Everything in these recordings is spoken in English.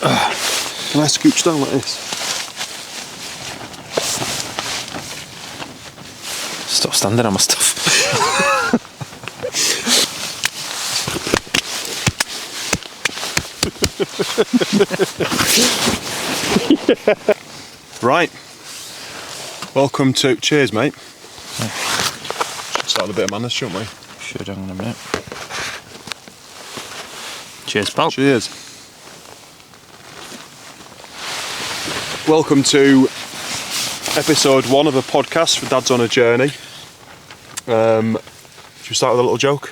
Can I scooch down like this? Stop standing on my stuff. Right. Welcome to... Cheers, mate. Yeah. Should start with a bit of manners, shouldn't we? Should, hang on a minute. Cheers, pal. Cheers. Welcome to episode 1 of a podcast for Dads on a Journey. Should we start with a little joke?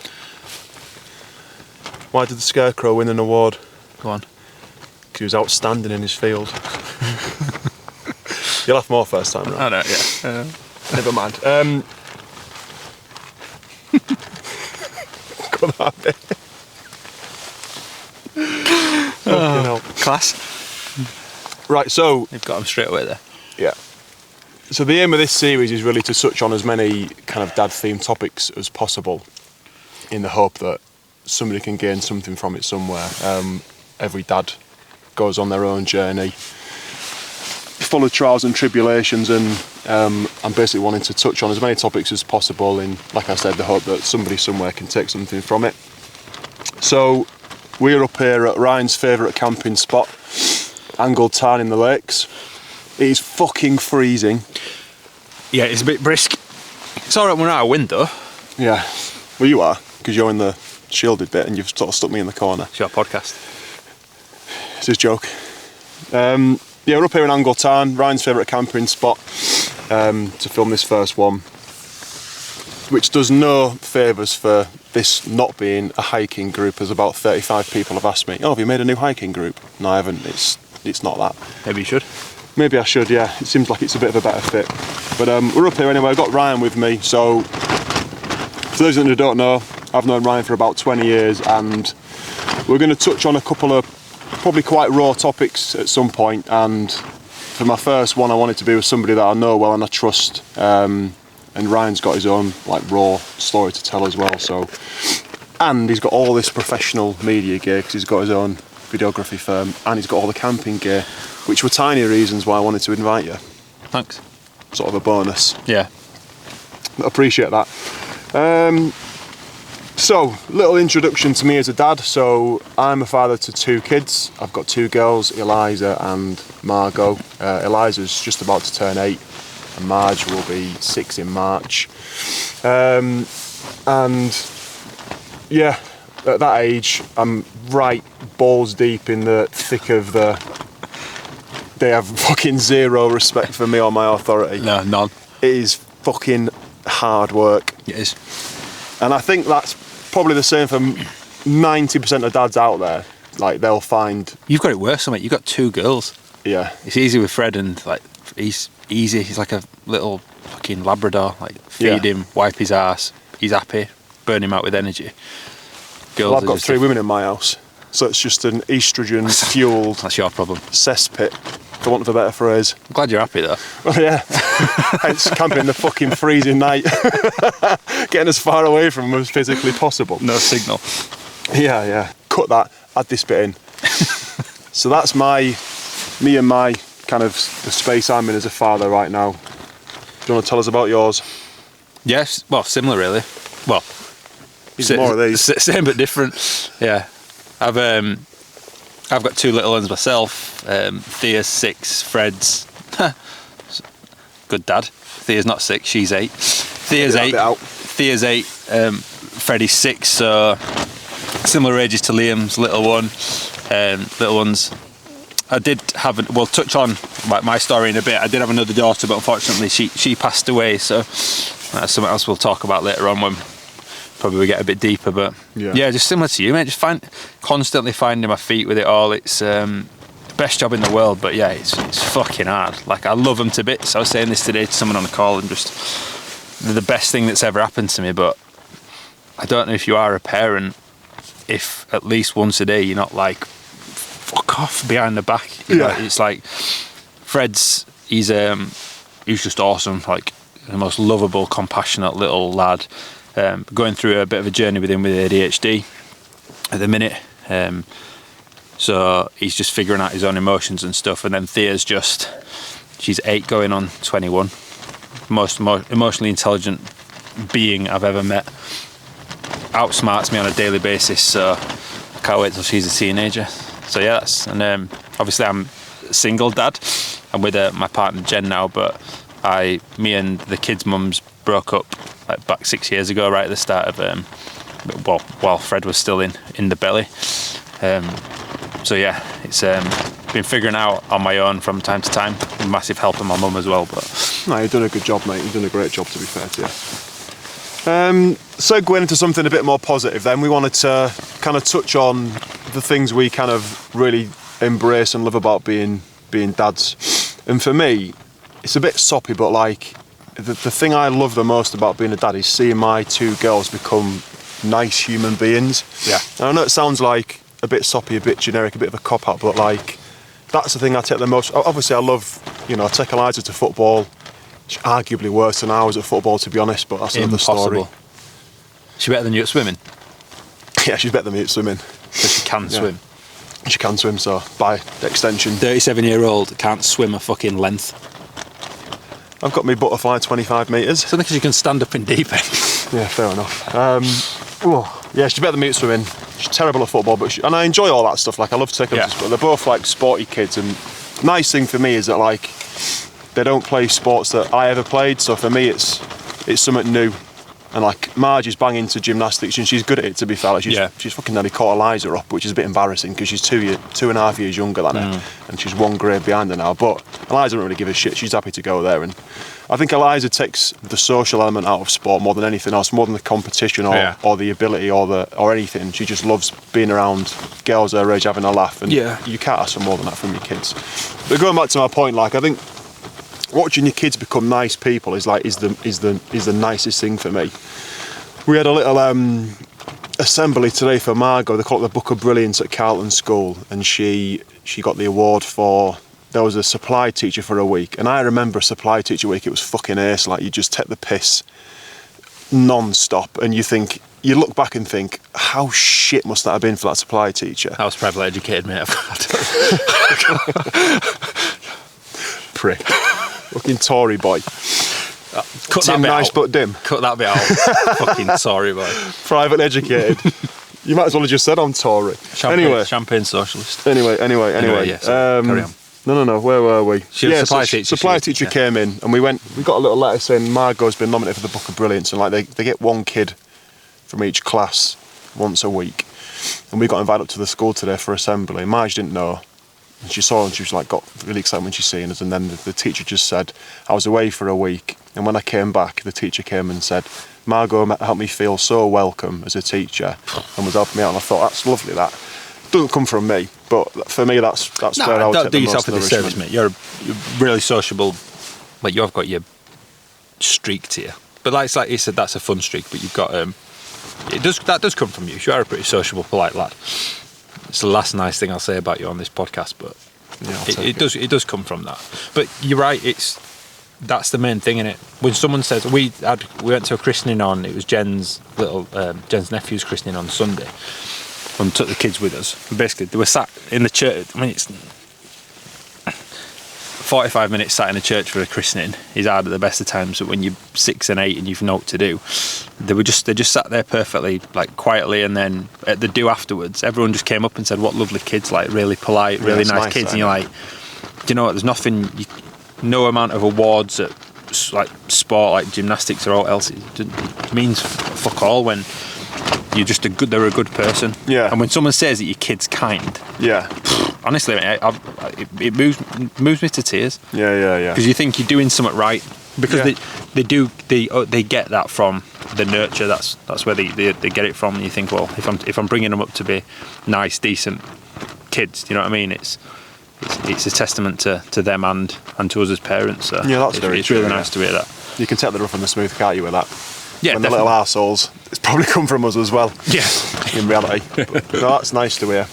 Why did the Scarecrow win an award? Go on. Because he was outstanding in his field. You'll have more first time, right? I know, yeah. Never mind. Got that bit. Class. Right, so... You've got him straight away there. Yeah. So the aim of this series is really to touch on as many kind of dad-themed topics as possible in the hope that somebody can gain something from it somewhere. Every dad goes on their own journey, full of trials and tribulations, and I'm basically wanting to touch on as many topics as possible in, like I said, the hope that somebody somewhere can take something from it. So we're up here at Ryan's favourite camping spot, Angled Tarn in the Lakes. It is fucking freezing. Yeah, it's a bit brisk. It's alright when we're out of wind though. Yeah, well you are, because you're in the shielded bit and you've sort of stuck me in the corner. It's your podcast. It's a joke. Yeah, we're up here in Angled Tarn, Ryan's favourite camping spot, to film this first one, which does no favours for this not being a hiking group, as about 35 people have asked me, oh, have you made a new hiking group? No, I haven't. It's not that. Maybe you should. Maybe I should, yeah. It seems like it's a bit of a better fit. But we're up here anyway. I've got Ryan with me, so for those who don't know, I've known Ryan for about 20 years, and we're going to touch on a couple of probably quite raw topics at some point. And for my first one, I wanted to be with somebody that I know well and I trust. And Ryan's got his own like raw story to tell as well. So, and he's got all this professional media gear because he's got his own videography firm, and he's got all the camping gear, which were tiny reasons why I wanted to invite you. Thanks. Sort of a bonus. Yeah. I appreciate that. So, little introduction to me as a dad. So, I'm a father to 2 kids. I've got 2 girls, Eliza and Margot. Eliza's just about to turn 8, and Marge will be 6 in March. And yeah, at that age, I'm right balls deep in the thick of the... They have fucking zero respect for me or my authority. No, none. It is fucking hard work. It is. And I think that's probably the same for 90% of dads out there. Like, they'll find... You've got it worse, mate. You've got 2 girls. Yeah. It's easy with Fred, and like he's easy. He's like a little fucking Labrador. Like, feed him, wipe his ass. He's happy. Burn him out with energy. Girls, Well, I've got 3 women in my house, so it's just an estrogen-fueled... That's your problem. ...cesspit, for want of a better phrase. I'm glad you're happy, though. Well, yeah. Hence camping in the fucking freezing night. Getting as far away from them as physically possible. No signal. Yeah. Cut that, add this bit in. So that's me and my kind of the space I'm in as a father right now. Do you want to tell us about yours? Yes, well, similar really. Well, more of these. Same but different. Yeah, I've got 2 little ones myself. Thea's 6, Fred's good dad. Thea's not 6, she's 8. Thea's 8. Thea's 8. Freddie's 6. So similar ages to Liam's little one. Little ones. I did have we'll touch on my story in a bit. I did have another daughter, but unfortunately she passed away. So that's something else we'll talk about later on when probably we get a bit deeper. But yeah, just similar to you, mate. Just constantly finding my feet with it all. It's the best job in the world, but yeah, it's fucking hard. Like, I love them to bits. I was saying this today to someone on a call, and just they're the best thing that's ever happened to me. But I don't know if you are a parent, if at least once a day you're not like, fuck off behind the back. You know, it's like Fred's, he's just awesome, like the most lovable, compassionate little lad. Going through a bit of a journey with him with ADHD at the minute. So he's just figuring out his own emotions and stuff. And then Thea's she's 8 going on 21. Most emotionally intelligent being I've ever met. Outsmarts me on a daily basis, so I can't wait till she's a teenager. So yeah, obviously I'm a single dad. I'm with my partner Jen now, but me and the kids' mums broke up like back 6 years ago, right at the start of while Fred was still in the belly. So yeah, it's been figuring out on my own from time to time. Massive help of my mum as well. But no, you've done a good job, mate. You've done a great job, to be fair to you. So going into something a bit more positive then, we wanted to kind of touch on the things we kind of really embrace and love about being dads. And for me, it's a bit soppy, but like the thing I love the most about being a dad is seeing my 2 girls become nice human beings. Yeah. And I know it sounds like a bit soppy, a bit generic, a bit of a cop-out, but like that's the thing I take the most. Obviously I love, I take Eliza to football. She's arguably worse than I was at football, to be honest, but that's another story. She's better than you at swimming? Yeah, she's better than me at swimming. So she can swim? She can swim, so by extension. 37-year-old can't swim a fucking length. I've got my butterfly 25 metres. It's only because you can stand up in deep end. Yeah, fair enough. Yeah, she's better than me at swimming. She's terrible at football, and I enjoy all that stuff. Like, I love taking them to sport. They're both like sporty kids, and the nice thing for me is that like they don't play sports that I ever played. So for me, it's something new. And like Marge is banging to gymnastics, and she's good at it. To be fair, like she's fucking nearly caught Eliza up, which is a bit embarrassing because she's 2.5 years younger than her, and she's 1 grade behind her now. But Eliza don't really give a shit. She's happy to go there, and I think Eliza takes the social element out of sport more than anything else, more than the competition or the ability or anything. She just loves being around girls her age having a laugh, and you can't ask for more than that from your kids. But going back to my point, like I think watching your kids become nice people is the nicest thing for me. We had a little assembly today for Margot. They call it the Book of Brilliance at Carlton School, and she got the award for. There was a supply teacher for a week, and I remember a supply teacher week. It was fucking ace. Like you just take the piss non-stop, and you look back and think, how shit must that have been for that supply teacher? I was privately educated, mate. Prick. Fucking Tory boy. Cut Tim that bit nice out. but dim. Cut that bit out. Fucking Tory boy. Privately educated. You might as well have just said I'm Tory. Champagne socialist. Anyway. Yeah, carry on. No. Where were we? Supply teacher came in, and we got a little letter saying Margot's been nominated for the Book of Brilliance, and like they get 1 kid from each class once a week, and we got invited up to the school today for assembly. Marge didn't know, and she saw, and she was like got really excited when she seen us, and then the teacher just said, I was away for a week, and when I came back, the teacher came and said, Margot helped me feel so welcome as a teacher, and was helping me out, and I thought that's lovely. That doesn't come from me, but for me that's where I would take the most nourishment. Don't do yourself a disservice, mate. You're really sociable. Like you've got your streak to you, but like you said, that's a fun streak. But you've got that does come from you. You are a pretty sociable, polite lad. It's the last nice thing I'll say about you on this podcast, but it does come from that. But you're right. That's the main thing in it. When someone says we went to a christening it was Jen's nephew's christening on Sunday. And took the kids with us. And basically, they were sat in the church. I mean, it's 45 minutes sat in a church for a christening is hard at the best of times. But when you're 6 and 8 and you've know what to do, they just sat there perfectly, like quietly. And then at the do afterwards, everyone just came up and said, "What lovely kids! Like really polite, really nice kids." And you're like, do you know what? There's nothing. No amount of awards at like sport, like gymnastics or all else. It means fuck all when. They're a good person. Yeah. And when someone says that your kid's kind, honestly, it moves me to tears. Yeah. Because you think you're doing something right. Because they get that from the nurture. That's where they get it from. And you think, well, if I'm bringing them up to be nice, decent kids, you know what I mean? It's a testament to them and to us as parents. So that's it's really nice to hear that. You can take the rough and the smooth, can't you, with that? Yeah, when the little arseholes, it's probably come from us as well. Yeah. In reality. But, no, that's nice to hear.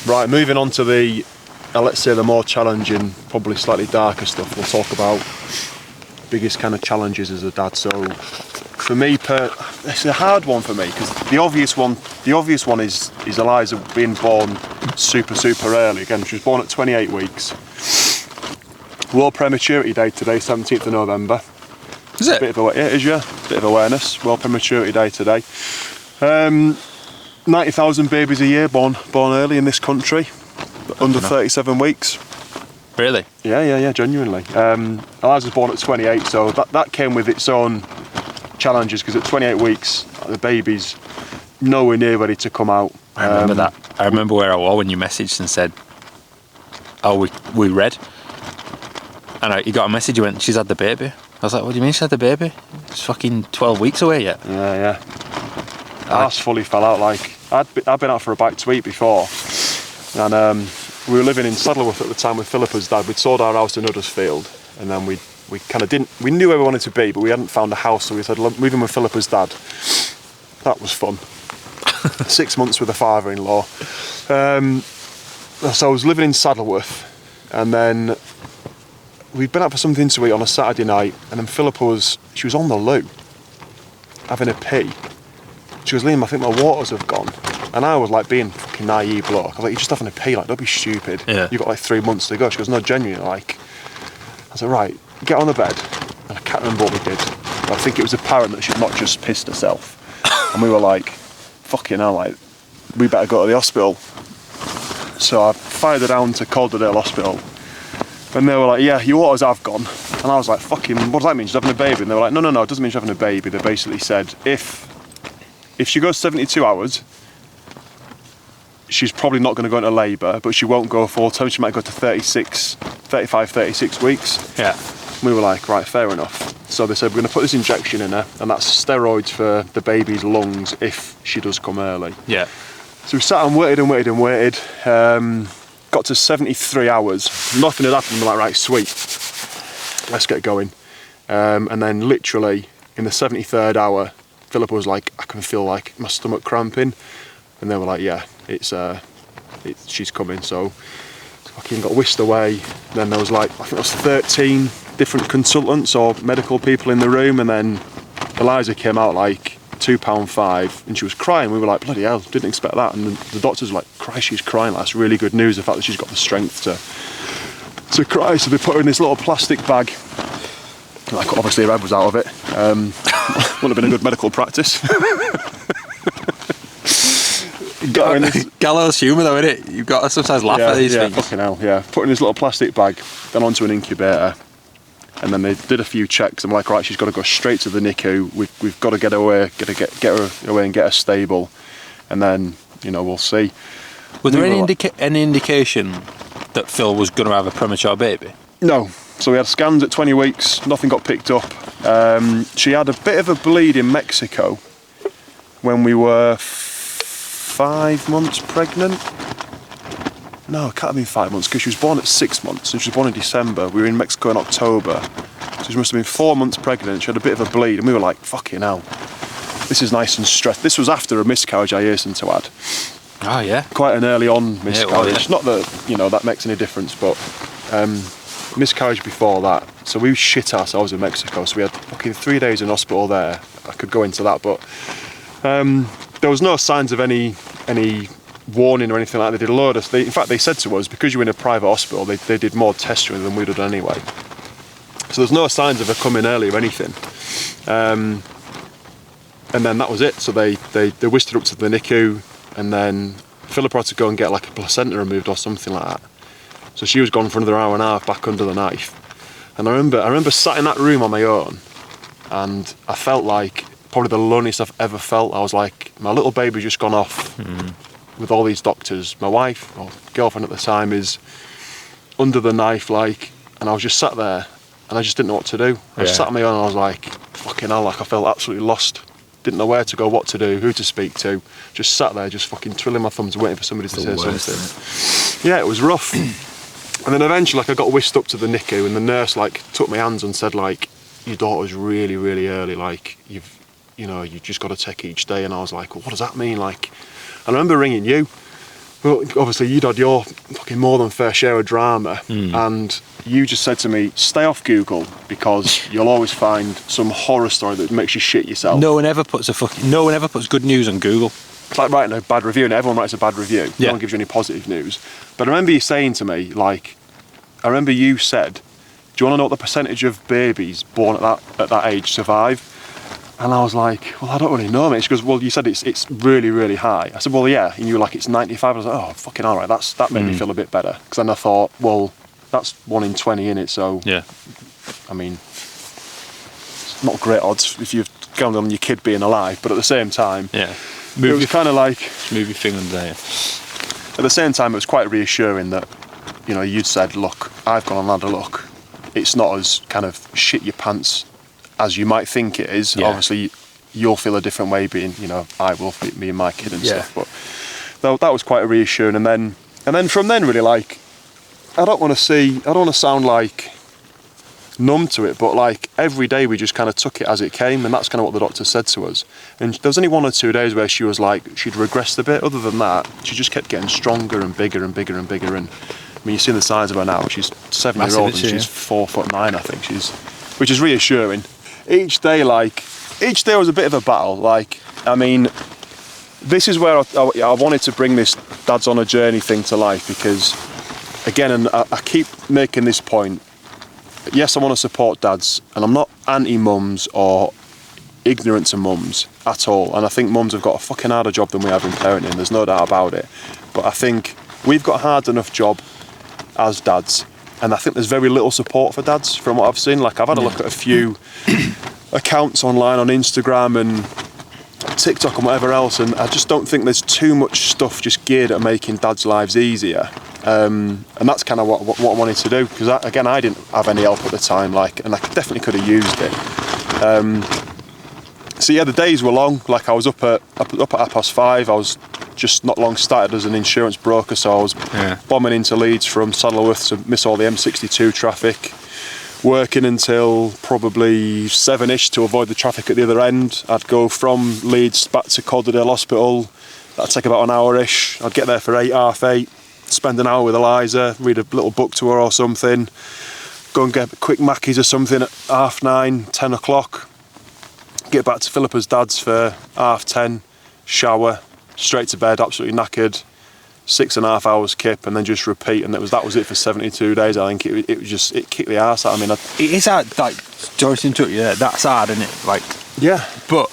Right, moving on to the, let's say the more challenging, probably slightly darker stuff. We'll talk about biggest kind of challenges as a dad. So for me, it's a hard one for me because the obvious one is Eliza being born super early. Again, she was born at 28 weeks. World Prematurity Day today, 17th of November. Is it? Bit of awareness. World Prematurity Day today. 90,000 babies a year born early in this country, under 37 weeks. Really? Yeah, genuinely. Eliza was born at 28, so that came with its own challenges because at 28 weeks, the baby's nowhere near ready to come out. I remember that. I remember where I was when you messaged and said, "Oh, we read," and you got a message. You went, "She's had the baby." I was like, "What do you mean she had the baby? It's fucking 12 weeks away yet." Yeah. Arse fully fell out. Like I'd been out for a bite to eat before, and we were living in Saddleworth at the time with Philippa's dad. We'd sold our house in Huddersfield, and then we kind of didn't. We knew where we wanted to be, but we hadn't found a house, so we said, moving with Philippa's dad. That was fun. 6 months with a father-in-law. So I was living in Saddleworth, and then we'd been out for something to eat on a Saturday night, and then Philippa was on the loo, having a pee. She goes, "Liam, I think my waters have gone." And I was like being a fucking naive bloke. I was like, "You're just having a pee, like, don't be stupid. Yeah. You've got like 3 months to go." She goes, "No, genuinely, like." I said, "Right, get on the bed." And I can't remember what we did. But I think it was apparent that she'd not just pissed herself. And we were like, fucking hell, like, we better go to the hospital. So I fired her down to Calderdale Hospital. And they were like, "Yeah, your waters have gone." And I was like, "Fucking, what does that mean? She's having a baby?" And they were like, No, it doesn't mean she's having a baby. They basically said, if she goes 72 hours, she's probably not going to go into labour, but she won't go full time. She might go to 36 weeks. Yeah. We were like, right, fair enough. So they said, we're going to put this injection in her, and that's steroids for the baby's lungs if she does come early. Yeah. So we sat and waited. Got to 73 hours. Nothing had happened. We're like, right, sweet. Let's get going. And then literally in the 73rd hour, Philippa was like, "I can feel like my stomach cramping." And they were like, "Yeah, she's coming." So fucking got whisked away. Then there was like, I think it was 13 different consultants or medical people in the room, and then Eliza came out like £2.5 and she was crying. We were like, bloody hell, didn't expect that. And the doctors were like, Christ, she's crying. That's really good news, the fact that she's got the strength to cry. So they put her in this little plastic bag. Like, obviously her head was out of it. Wouldn't have been a good medical practice. Gallows humour though, isn't it? You've got to sometimes laugh at these things. Fucking hell, yeah. Put in this little plastic bag, then onto an incubator, and then they did a few checks. I'm like, right, she's got to go straight to the NICU. We've got to get her away, get her away and get her stable, and then we'll see. Was there any indication that Phil was going to have a premature baby? No. So we had scans at 20 weeks. Nothing got picked up. She had a bit of a bleed in Mexico when we were 5 months pregnant. No, it can't have been 5 months because she was born at 6 months and she was born in December. We were in Mexico in October. So she must have been 4 months pregnant. She had a bit of a bleed and we were like, fucking hell. This is nice and stressed. This was after a miscarriage, I hasten to add. Oh, yeah. Quite an early on miscarriage. Yeah, Not that, that makes any difference, but miscarriage before that. So we shit ourselves in Mexico. So we had fucking 3 days in hospital there. I could go into that, but there was no signs of any warning or anything like that. They did a load of... in fact, they said to us, because you're in a private hospital, they did more testing than we'd have done anyway. So there's no signs of her coming early or anything. And then that was it. So they whisked her up to the NICU, and then Philippa had to go and get like a placenta removed or something like that. So she was gone for another hour and a half back under the knife. And I remember sat in that room on my own, and I felt like probably the loneliest I've ever felt. I was like, my little baby's just gone off with all these doctors. My wife, or girlfriend at the time, is under the knife, like, and I was just sat there and I just didn't know what to do. I just sat on my own and I was like, fucking hell, like I felt absolutely lost. Didn't know where to go, what to do, who to speak to. Just sat there, just fucking twiddling my thumbs, waiting for somebody to say something. Yeah, it was rough. And then eventually, like, I got whisked up to the NICU, and the nurse like took my hands and said, like, your daughter's really, really early. Like, you just got to take each day. And I was like, well, what does that mean? Like, and I remember ringing you, Well, obviously you'd had your fucking more than fair share of drama, and you just said to me, stay off Google because you'll always find some horror story that makes you shit yourself. No one ever puts good news on Google. It's like writing a bad review, and everyone writes a bad review. Yeah. No one gives you any positive news. But I remember you saying to me, like, I remember you said, do you want to know what the percentage of babies born at that age survive? And I was like, well, I don't really know, mate. She goes, well, you said it's really, really high. I said, well, yeah. And you were like, it's 95. I was like, oh, fucking all right. That made me feel a bit better. Because then I thought, well, that's 1 in 20, innit? So, Yeah. I mean, it's not great odds if you've gone on your kid being alive. But at the same time, Yeah. it was kind of like... Movie thing under there. At the same time, it was quite reassuring that, you know, you'd said, look, I've gone and had a look. It's not as kind of shit your pants as you might think it is. Yeah. Obviously, you'll feel a different way being, you know, I will, me and my kid and Yeah. stuff. But that was quite a reassuring. And then from then, really, like, I don't want to sound like numb to it, but like every day we just kind of took it as it came, and that's kind of what the doctor said to us. And there was only 1 or 2 days where she was like, she'd regressed a bit. Other than that, she just kept getting stronger and bigger and bigger and bigger. And I mean, you've seen the size of her now. She's 7-year-old and she's 4'9", I think. Which is reassuring. Each day was a bit of a battle. Like, I mean, this is where I wanted to bring this Dad's on a Journey thing to life, because, again, and I keep making this point, yes, I want to support dads, and I'm not anti-mums or ignorant to mums at all, and I think mums have got a fucking harder job than we have in parenting, there's no doubt about it, but I think we've got a hard enough job as dads, and I think there's very little support for dads from what I've seen. Like, I've had a look at a few accounts online on Instagram and TikTok and whatever else, and I just don't think there's too much stuff just geared at making dads' lives easier. And that's kind of what I wanted to do, because again, I didn't have any help at the time, like, and I definitely could have used it. So yeah, the days were long. Like, I was up at 5:30. I was just not long started as an insurance broker, so I was bombing into Leeds from Saddleworth to miss all the M62 traffic, working until probably 7ish to avoid the traffic at the other end. I'd go from Leeds back to Calderdale Hospital. That'd take about an hour-ish. I'd get there for 8, half 8, spend an hour with Eliza, read a little book to her or something, go and get quick Mackies or something at 9:30, 10 o'clock, get back to Philippa's dad's for 10:30, shower, straight to bed, absolutely knackered, 6.5 hours kip, and then just repeat, and that was it for 72 days. I think it kicked the arse out. I mean, It is hard, like, sorry to interrupt you there, that's hard, isn't it? Like, yeah. but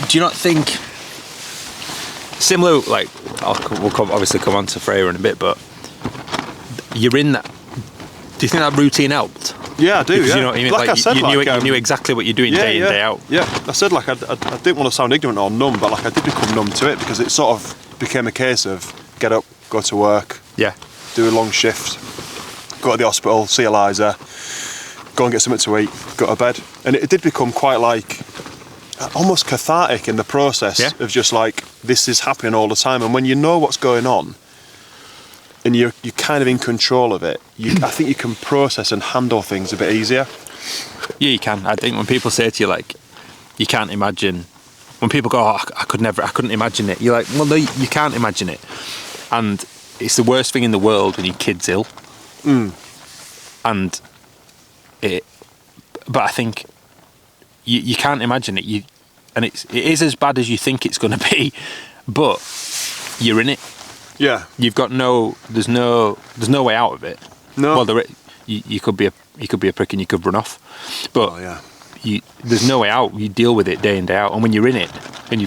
do you not think, similar, like, we'll obviously come on to Freya in a bit, but you're in that, do you think that routine helped? Yeah, I do. Because yeah. you know what I mean? Like I said, you knew exactly what you're doing day in, day out. Yeah, I said, like, I didn't want to sound ignorant or numb, but like I did become numb to it, because it sort of became a case of get up, go to work, do a long shift, go to the hospital, see Eliza, go and get something to eat, go to bed. And it did become quite like almost cathartic in the process of just like, this is happening all the time. And when you know what's going on and you're kind of in control of it, I think you can process and handle things a bit easier. Yeah, you can. I think when people say to you, like, you can't imagine, when people go, oh, I couldn't imagine it, you're like, well, no, you can't imagine it. And it's the worst thing in the world when your kid's ill. And but I think you can't imagine it. And it is as bad as you think it's going to be, but you're in it. Yeah. You've got there's no way out of it. No. Well, you could be a prick and you could run off, but there's no way out. You deal with it day in, day out, and when you're in it, and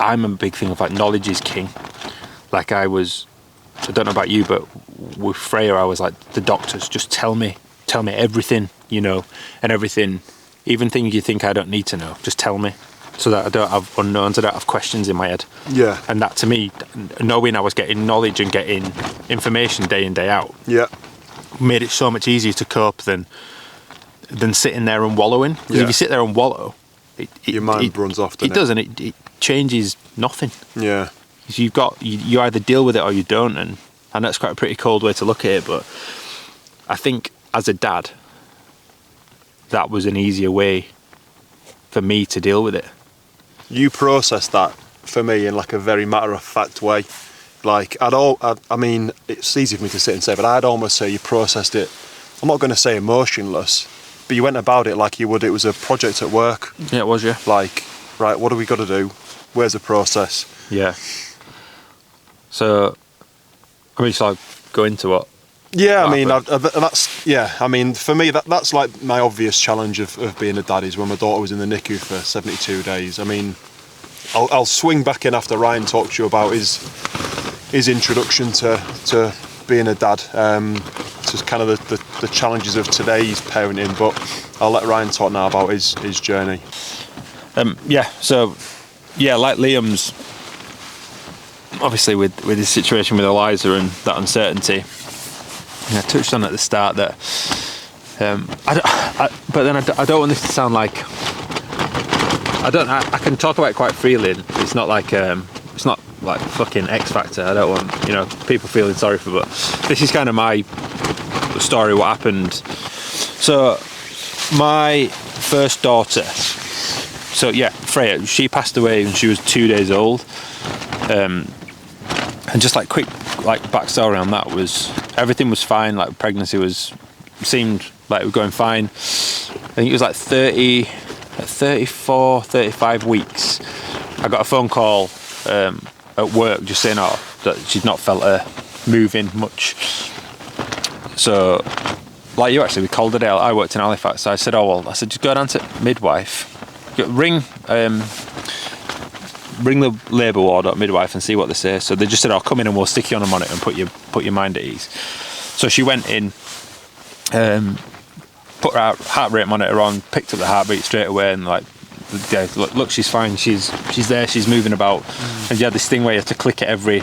I'm a big thing of like, knowledge is king. Like, I don't know about you, but with Freya, I was like, the doctors, just tell me everything, you know, and everything, even things you think I don't need to know, just tell me, so that I don't have unknowns, I don't have questions in my head. Yeah. And that, to me, knowing I was getting knowledge and getting information day in, day out, made it so much easier to cope than sitting there and wallowing. Because if you sit there and wallow, your mind runs off, doesn't it? It doesn't. It changes nothing. Yeah. Because you either deal with it or you don't, and that's quite a pretty cold way to look at it. But I think as a dad, that was an easier way for me to deal with it. You processed that for me in like a very matter-of-fact way. Like, I mean, it's easy for me to sit and say, but I'd almost say you processed it, I'm not going to say emotionless, but you went about it like you would, it was a project at work. Yeah, it was, yeah. Like, right, what do we got to do? Where's the process? Yeah. So, I mean, shall I go into what? Yeah, I mean, that's, yeah, I mean, for me, that's like my obvious challenge of being a dad is when my daughter was in the NICU for 72 days. I mean, I'll swing back in after Ryan talks to you about his introduction to being a dad, to kind of the challenges of today's parenting, but I'll let Ryan talk now about his journey. Yeah, so, yeah, like Liam's, obviously with his situation with Eliza and that uncertainty, I touched on at the start that, but then I don't want this to sound like, I can talk about it quite freely. It's not like fucking X Factor. I don't want, people feeling sorry for, but this is kind of my story, what happened. So, my first daughter, so yeah, Freya, she passed away when she was 2 days old. And just like quick backstory on that was everything was fine. Like pregnancy seemed like it was going fine. I think it was like 34, 35 weeks. I got a phone call at work just saying that she'd not felt her moving much. So, like you actually, we called it out. I worked in Halifax, so I said, just go down to midwife, ring the labour ward at midwife and see what they say. So they just said, come in and we'll stick you on a monitor and put your mind at ease. So she went in, put her heart rate monitor on, picked up the heartbeat straight away, and like, yeah, look, she's fine. She's there. She's moving about. And you had this thing where you had to click it every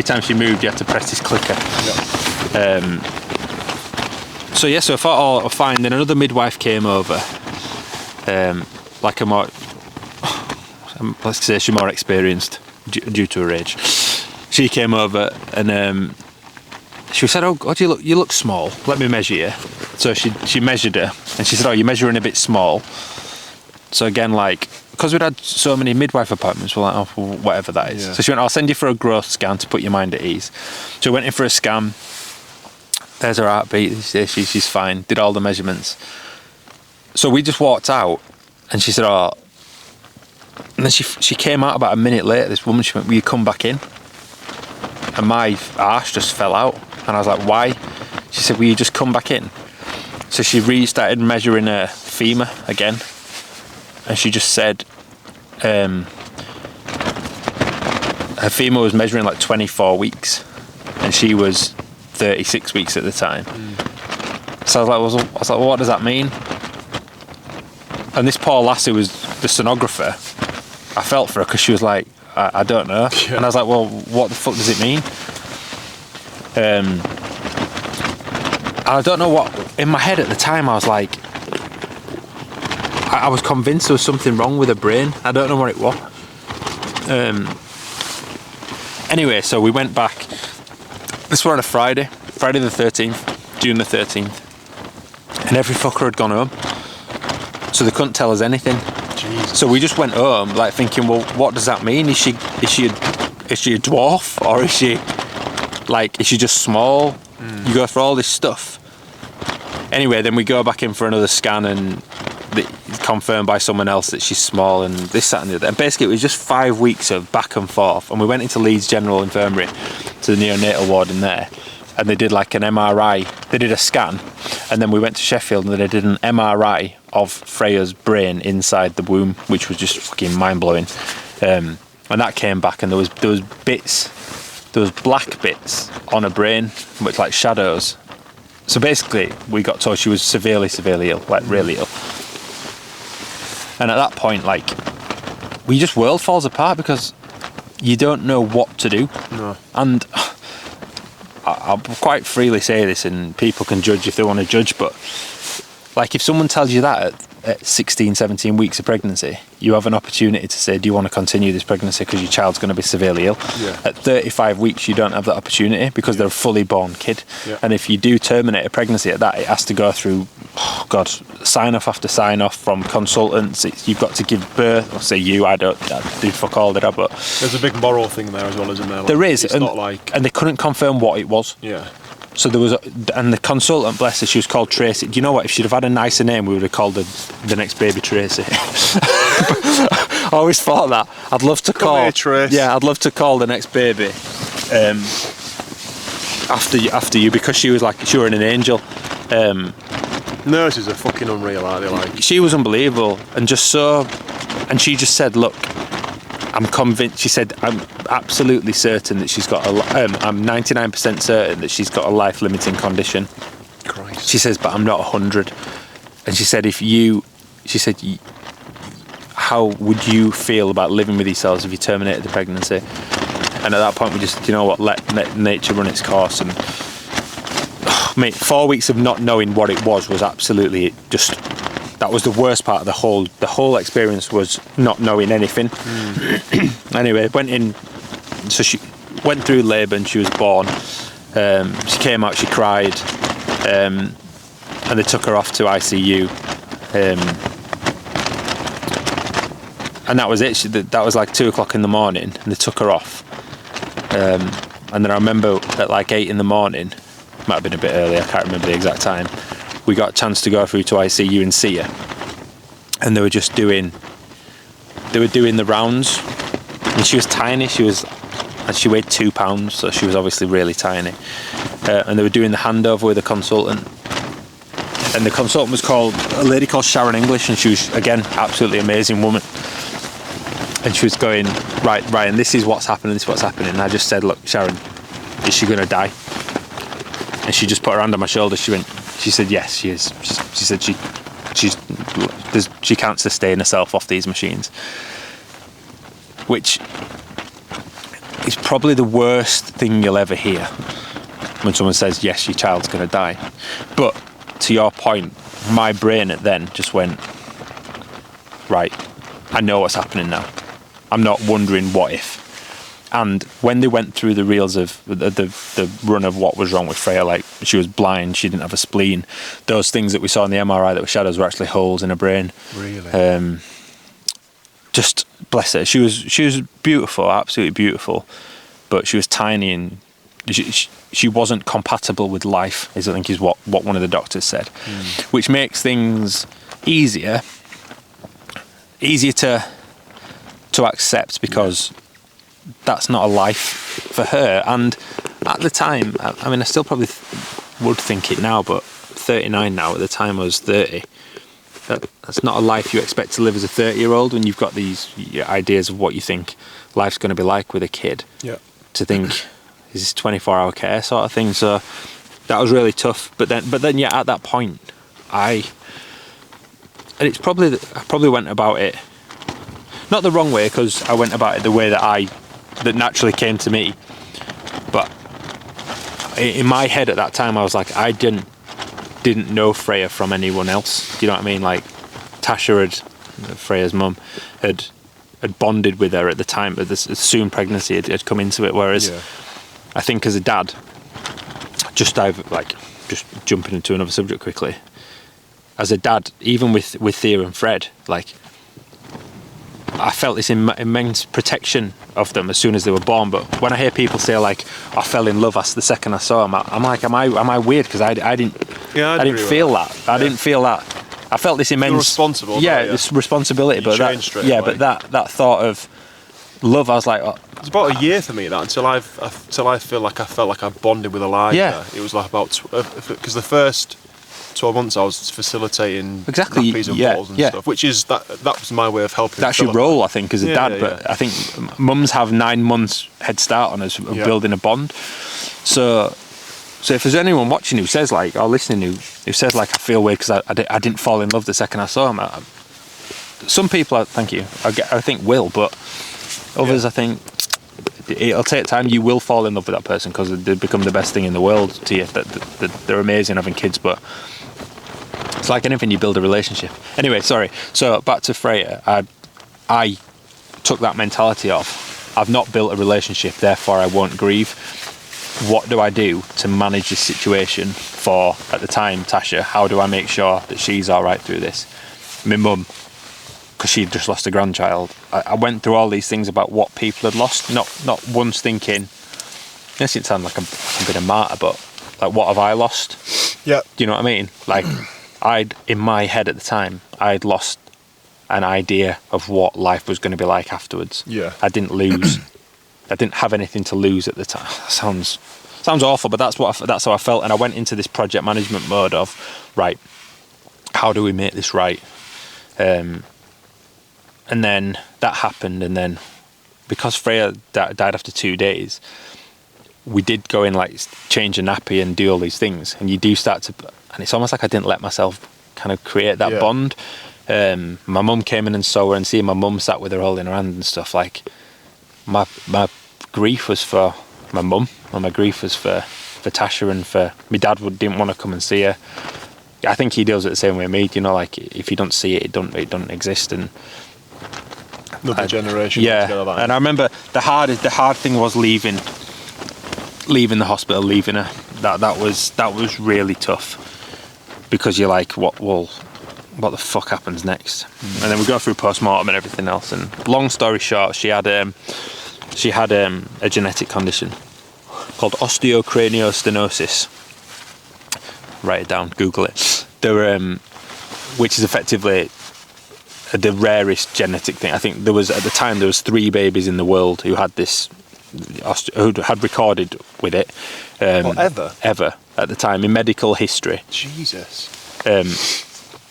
time she moved. You had to press this clicker. Yep. So I thought, fine. Then another midwife came over, like a more, let's say she's more experienced due to her age. She came over and she said, "Oh, you look small. Let me measure you." So she measured her and she said, "Oh, you're measuring a bit small." So again, like, because we'd had so many midwife appointments, we're like, "Oh, whatever that is." Yeah. So she went, "I'll send you for a growth scan to put your mind at ease." So we went in for a scan. There's her heartbeat. She's fine. Did all the measurements. So we just walked out, and she said, "Oh." And then she came out about a minute later. This woman, she went, "Will you come back in?" And my arse just fell out, and I was like, "Why?" She said, "Will you just come back in?" So she restarted measuring her femur again, and she just said, her femur was measuring like 24 weeks, and she was 36 weeks at the time. So I was like, well, what does that mean? And this poor lassie was the sonographer. I felt for her because she was like, I don't know. Yeah. And I was like, well, what the fuck does it mean? I don't know what, in my head at the time, I was like, I was convinced there was something wrong with her brain. I don't know what it was. Anyway, so we went back. This was on a Friday the 13th, June the 13th. And every fucker had gone home. So they couldn't tell us anything. Jesus. So we just went home, like thinking, well, what does that mean? Is she a dwarf, or is she just small? You go through all this stuff. Anyway, then we go back in for another scan, and it's confirmed by someone else that she's small, and this, that, and the other. And basically, it was just 5 weeks of back and forth. And we went into Leeds General Infirmary to the neonatal ward in there, and they did like an MRI. They did a scan, and then we went to Sheffield and they did an MRI of Freya's brain inside the womb, which was just fucking mind-blowing. And that came back, and there was black bits on her brain, which like shadows. So basically, we got told she was severely ill, like really ill. And at that point, like, world falls apart because you don't know what to do. No. And I'll quite freely say this, and people can judge if they want to judge, but like if someone tells you that at at 16, 17 weeks of pregnancy, you have an opportunity to say, do you want to continue this pregnancy because your child's going to be severely ill? Yeah. At 35 weeks, you don't have that opportunity because they're a fully born kid. Yeah. And if you do terminate a pregnancy at that, it has to go through, sign off after sign off from consultants. You've got to give birth. I'll say you, I do fuck all that, but there's a big moral thing there as well, isn't there? Like, there is. It's not like... And they couldn't confirm what it was. Yeah. So there was, and the consultant, bless her, she was called Tracy. Do you know what? If she'd have had a nicer name, we would have called her the next baby Tracy. I always thought that. I'd love to call. Here, Trace. Yeah, I'd love to call the next baby after you, because she was an angel. Nurses are fucking unreal, aren't they? Like, she was unbelievable, and she just said, look, I'm convinced. She said, I'm absolutely certain that she's got I'm 99% certain that she's got a life-limiting condition. Christ. She says, but I'm not 100. And she said, how would you feel about living with yourselves if you terminated the pregnancy? And at that point, we just, you know what, let nature run its course. And mate, 4 weeks of not knowing what it was absolutely just. That was the worst part of the whole experience, was not knowing anything. Anyway, went in, so she went through labour and she was born. She came out, she cried, and they took her off to ICU. And that was it. That was like 2 o'clock in the morning, and they took her off. And then I remember at like 8 in the morning, might have been a bit early, I can't remember the exact time, we got a chance to go through to ICU and see her, and they were doing the rounds, and she was tiny. She weighed 2 pounds, so she was obviously really tiny. And they were doing the handover with a consultant, and the consultant was a lady called Sharon English, and she was, again, absolutely amazing woman. And she was going, right, and this is what's happening, And I just said, look, Sharon, is she going to die? And she just put her hand on my shoulder. She said, yes, she is. She said she can't sustain herself off these machines. Which is probably the worst thing you'll ever hear, when someone says, yes, your child's going to die. But to your point, my brain then just went, right, I know what's happening now. I'm not wondering what if. And when they went through the reels of the run of what was wrong with Freya, like she was blind, she didn't have a spleen, those things that we saw in the MRI that were shadows were actually holes in her brain. Really? Just bless her. She was beautiful, absolutely beautiful, but she was tiny, and she wasn't compatible with life, I think is what one of the doctors said. Which makes things easier to accept, because that's not a life for her. And at the time, I mean, I still probably would think it now, but 39 now, at the time I was 30. That's not a life you expect to live as a 30-year-old, when you've got these ideas of what you think life's going to be like with a kid. Yeah. To think, is this 24-hour care sort of thing? So that was really tough. But then, yeah, at that point, I probably went about it not the wrong way, because I went about it the way that naturally came to me. But in my head at that time, I was like, I didn't know Freya from anyone else. Do you know what I mean? Like, Tasha Freya's mum, had bonded with her at the time, but soon pregnancy had come into it. Whereas I think as a dad, just jumping into another subject quickly, as a dad, even with Thea and Fred, like, I felt this immense protection of them as soon as they were born. But when I hear people say, like, I fell in love the second I saw them, I'm like, am I weird? Because I didn't feel that. I didn't feel that. I felt this immense. You're responsible. This responsibility. But that thought of love, I was like, oh, it's about a year for me until I felt like I bonded with Eliza. Yeah. It was like about because the first 12 months I was facilitating nappies and bottles and stuff, which is that was my way of helping. That's your role, I think, as a dad. But I think mums have 9 months head start on us of building a bond. So if there's anyone watching who says, like, or listening who says, like, I feel weird because I didn't fall in love the second I saw him, some people, I think will, but others, I think it'll take time. You will fall in love with that person because they become the best thing in the world to you. They're amazing having kids, but It's like anything, you build a relationship. Anyway, sorry. So back to Freya. I took that mentality of, I've not built a relationship, therefore I won't grieve. What do I do to manage this situation for, at the time, Tasha? How do I make sure that she's all right through this? My mum, because she'd just lost a grandchild. I went through all these things about what people had lost, not once thinking, this it sounds like I'm being a martyr, but like, what have I lost? Yeah. Do you know what I mean? Like, in my head at the time, I'd lost an idea of what life was going to be like afterwards. Yeah. I didn't lose. I didn't have anything to lose at the time. Sounds awful, but that's how I felt. And I went into this project management mode of, right, how do we make this right? And then that happened, and then because Freya died after 2 days, we did go in, like, change a nappy and do all these things, and you do start to, and it's almost like I didn't let myself kind of create that bond. My mum came in and saw her, and seeing my mum sat with her holding her hand and stuff, like, my grief was for my mum, and my grief was for Tasha, and for my dad didn't want to come and see her. I think he deals it the same way me, you know, like, if you don't see it, it don't exist. And another generation. Yeah, and I remember the hard thing was leaving the hospital, leaving her. That was really tough, because you're like, what the fuck happens next? And then we go through post-mortem and everything else. And long story short, she had a genetic condition called osteocraniostenosis. Write it down, Google it. Which is effectively the rarest genetic thing. I think at the time there was 3 babies in the world who had this, who had recorded with it. Ever at the time in medical history. Jesus.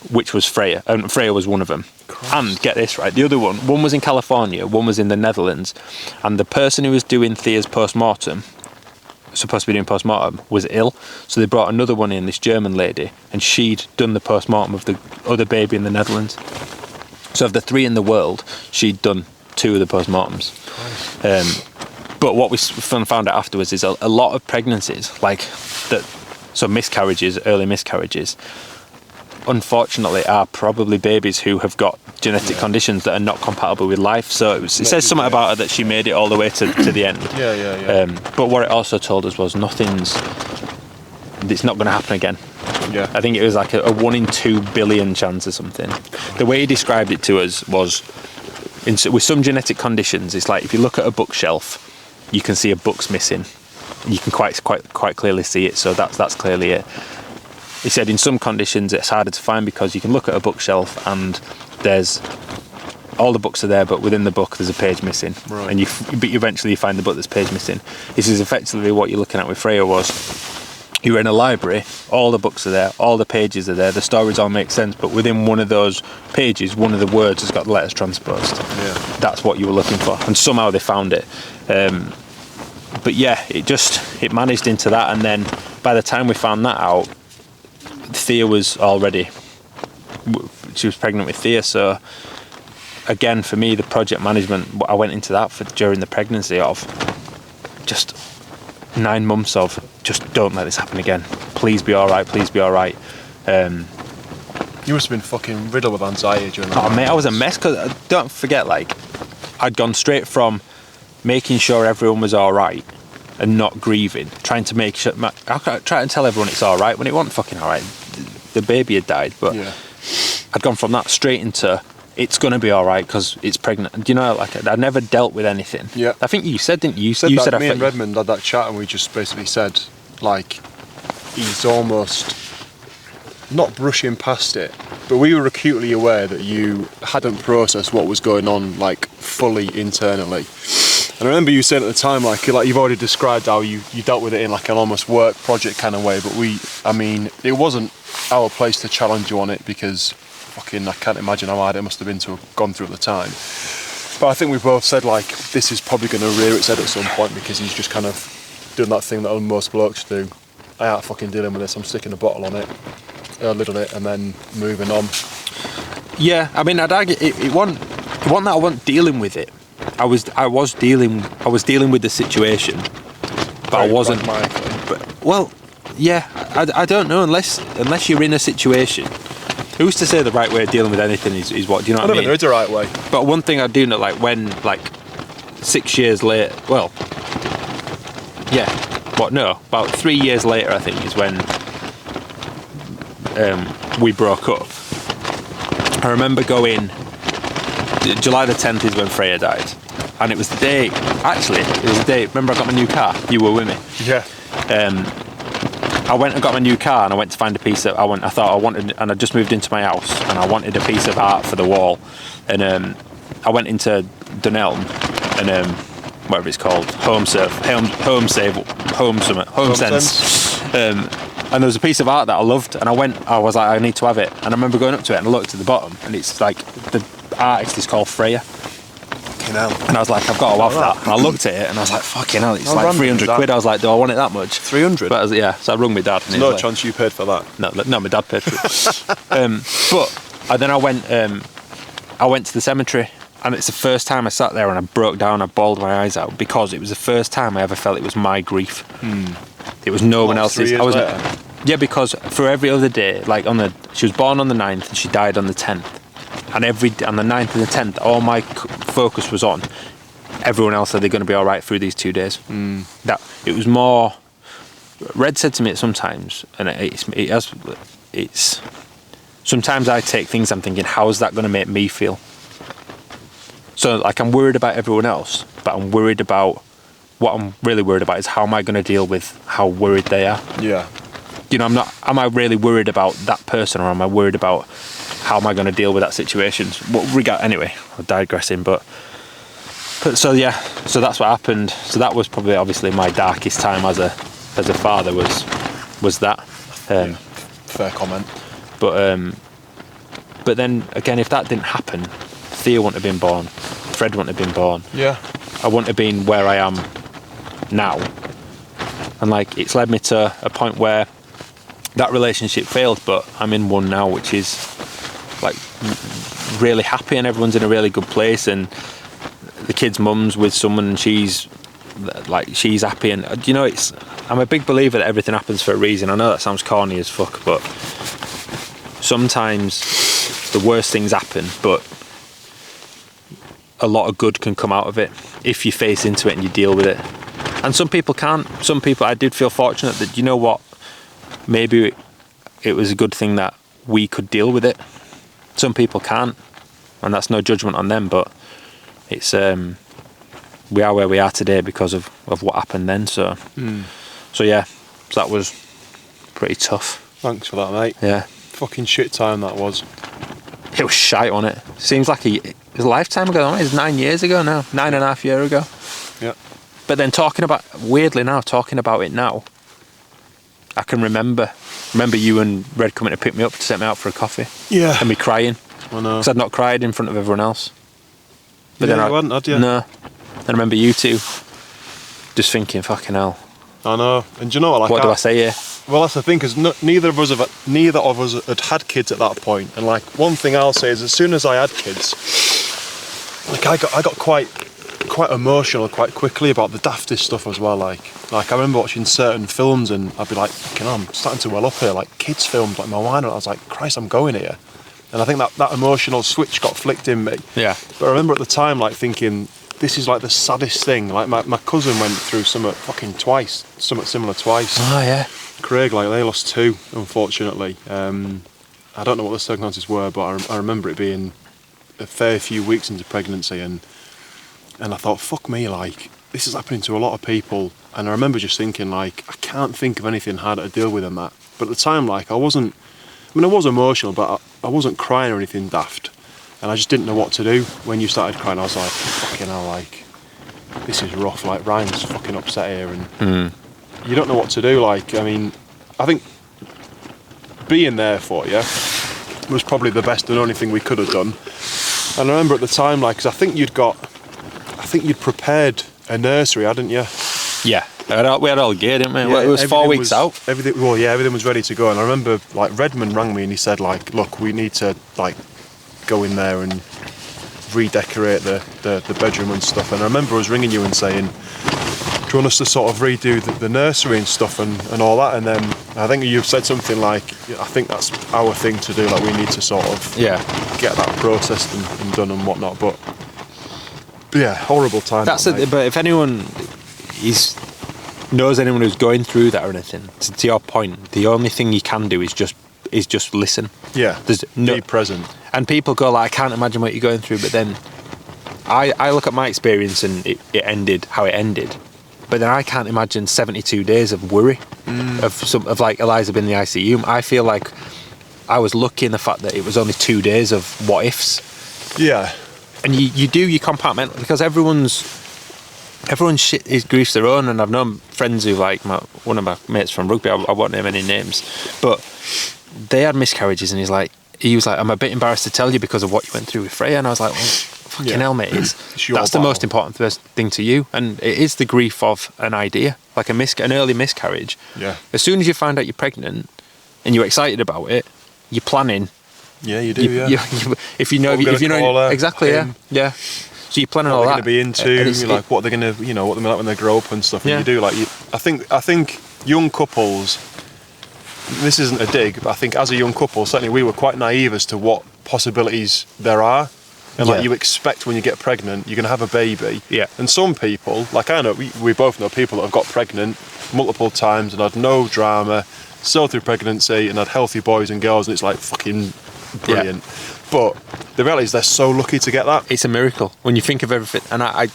Which was Freya, and Freya was one of them. Christ. And get this right, the other one was in California, one was in the Netherlands, and the person who was doing Thea's post-mortem, supposed to be doing post-mortem, was ill, so they brought another one in, this German lady, and she'd done the post-mortem of the other baby in the Netherlands. So of the 3 in the world, she'd done 2 of the post-mortems. But what we found out afterwards is a lot of pregnancies, like that, so miscarriages, early miscarriages, unfortunately are probably babies who have got genetic conditions that are not compatible with life. So it says something about her that she made it all the way to the end. But what it also told us was it's not going to happen again. Yeah. I think it was like a 1 in 2 billion chance or something. The way he described it to us was, with some genetic conditions, it's like if you look at a bookshelf, you can see a book's missing. You can quite clearly see it, so that's clearly it. He said in some conditions it's harder to find because you can look at a bookshelf and there's all the books are there, but within the book there's a page missing. Right. And but eventually you find the book that's page missing. This is effectively what you're looking at with Freya was, you're in a library, all the books are there, all the pages are there, the stories all make sense, but within one of those pages, one of the words has got the letters transposed. Yeah. That's what you were looking for, and somehow they found it. But yeah, it managed into that, and then by the time we found that out, Thea was she was pregnant with Thea, so again, for me, the project management, I went into that during the pregnancy of just 9 months of just don't let this happen again. Please be all right. Please be all right. You must have been fucking riddled with anxiety during that. Oh mate, I was a mess, because don't forget, like, I'd gone straight from making sure everyone was all right and not grieving, trying to make sure, I try and tell everyone it's all right when it wasn't fucking all right. The baby had died, but yeah. I'd gone from that straight into it's going to be all right because it's pregnant. You know, like, I'd never dealt with anything. Yeah. I think you said, didn't you? You said me and Redmond had that chat, and we just basically said, like, he's almost not brushing past it, but we were acutely aware that you hadn't processed what was going on, like, fully internally. And I remember you saying at the time, like you've already described how you dealt with it in like an almost work project kind of way, but it wasn't our place to challenge you on it, because fucking I can't imagine how hard it must have been to have gone through at the time. But I think we both said, like, this is probably going to rear its head at some point, because he's just kind of doing that thing that most blokes do. I ain't fucking dealing with this, I'm sticking a bottle on it, a lid on it, and then moving on. Yeah, I mean, I'd argue it wasn't that I wasn't dealing with it. I was dealing with the situation, but I wasn't. But, well, yeah, I don't know, unless you're in a situation Who's to say the right way of dealing with anything is what? Do you know I what I don't mean? think there is a right way. But one thing I do know, like when, like 6 years later, well, yeah, what? No, about 3 years later, I think, is when we broke up. I remember going. July the 10th is when Freya died, and it was the day. Actually, it was the day. Remember, I got my new car. You were with me. Yeah. I went and got my new car, and I went to find a piece of. I thought I wanted, and I just moved into my house, and I wanted a piece of art for the wall, and I went into Dunelm, and whatever it's called, Home Sense, and there was a piece of art that I loved, and I was like, I need to have it, and I remember going up to it, and I looked at the bottom, and it's like the artist is called Freya. Fucking hell. And I was like, I've got to have that. And I looked at it and I was like, fucking hell, it's like 300 quid. I was like, do I want it that much? 300? But yeah, so I rung my dad. There's no chance you paid for that. No, my dad paid for it. But then I went to the cemetery, and it's the first time I sat there and I broke down, I bawled my eyes out, because it was the first time I ever felt it was my grief. It was no one else's. 3 years later? Yeah, because for every other day, like she was born on the 9th and she died on the 10th. And on the 9th and the 10th, all my focus was on everyone else. Are they going to be all right through these 2 days? That it was more. Red said to me sometimes, and it's. Sometimes I take things, I'm thinking, how is that going to make me feel? So like I'm worried about everyone else, but I'm worried about what I'm really worried about is how am I going to deal with how worried they are? Yeah. You know, am I really worried about that person, or am I worried about how am I going to deal with that situation? Anyway, I'm digressing, but so yeah, so that's what happened. So that was probably obviously my darkest time as a father was that. Fair comment. But then again, if that didn't happen, Thea wouldn't have been born, Fred wouldn't have been born. Yeah. I wouldn't have been where I am now. And like it's led me to a point where that relationship failed, but I'm in one now which is like really happy, and everyone's in a really good place, and the kid's mum's with someone and she's happy, and you know, I'm a big believer that everything happens for a reason. I know that sounds corny as fuck, but sometimes the worst things happen, but a lot of good can come out of it if you face into it and you deal with it. And some people can't. Some people, I did feel fortunate that, you know what, maybe it was a good thing that we could deal with it. Some people can't, and that's no judgment on them, but it's we are where we are today because of what happened then. So yeah, so that was pretty tough. Thanks for that, mate. Yeah. Fucking shit time that was. It was shite, wasn't it? Seems like it was a lifetime ago. It was 9 years ago now. 9.5 years ago. Yeah. But then talking about it now, I can remember you and Red coming to pick me up to set me out for a coffee. Yeah. And me crying. I know. Because I'd not cried in front of everyone else. But yeah, then you hadn't, had you? No. I remember you two just thinking, fucking hell. I know. And do you know what? Like, what do I say here? Well, that's the thing, because neither of us had had kids at that point. And like, one thing I'll say is, as soon as I had kids, like I got quite emotional quite quickly about the daftest stuff as well. Like I remember watching certain films and I'd be like, fucking hell, I'm starting to well up here. Like kids films, like my wine, and I was like, Christ, I'm going here. And I think that emotional switch got flicked in me. Yeah. But I remember at the time, like thinking, this is like the saddest thing. Like my cousin went through something similar twice. Oh yeah. Craig, like they lost 2, unfortunately. I don't know what the circumstances were, but I remember it being a fair few weeks into pregnancy, and I thought, fuck me, like this is happening to a lot of people. And I remember just thinking, like, I can't think of anything harder to deal with than that. But at the time, like I was emotional, but I wasn't crying or anything daft. And I just didn't know what to do. When you started crying, I was like, fucking hell, like this is rough. Like Ryan's fucking upset here, and you don't know what to do. Like, I mean, I think being there for you was probably the best and only thing we could have done. And I remember at the time, like, 'cause I think you'd prepared a nursery, hadn't you? Yeah. We had all gear, didn't we? Yeah, it was 4 weeks out. Everything was ready to go. And I remember, like, Redmond rang me and he said, like, look, we need to, like, go in there and redecorate the bedroom and stuff. And I remember us ringing you and saying, you want us to sort of redo the nursery and stuff and all that? And then I think you've said something like, I think that's our thing to do, like we need to sort of get that processed and done and whatnot. But yeah, horrible time. But if anyone knows anyone who's going through that or anything, to your point, the only thing you can do is just listen. Yeah, be present. And people go like, I can't imagine what you're going through, but then I look at my experience and it ended how it ended. But then I can't imagine 72 days of worry of like Eliza being in the ICU. I feel like I was lucky in the fact that it was only 2 days of what ifs. Yeah. And you compartmentalize, because everyone's shit is grief's their own. And I've known friends who, like one of my mates from rugby, I won't name any names, but they had miscarriages, and he was like, I'm a bit embarrassed to tell you because of what you went through with Freya. And I was like, well, fucking hell, mate, that's the most important thing to you. And it is the grief of an idea, like an early miscarriage. Yeah. As soon as you find out you're pregnant and you're excited about it, you're planning. Yeah, you do. If you know exactly, yeah. So you're planning all that. What they're going to be into, like what they're going to, what they're going to like when they grow up and stuff. And you do like, I think young couples. This isn't a dig, but I think as a young couple, certainly we were quite naive as to what possibilities there are. And like you expect when you get pregnant, you're going to have a baby. Yeah. And some people, like I know, we both know people that have got pregnant multiple times and had no drama, sailed through pregnancy and had healthy boys and girls, and it's like fucking brilliant. Yeah. But the reality is they're so lucky to get that. It's a miracle when you think of everything. And I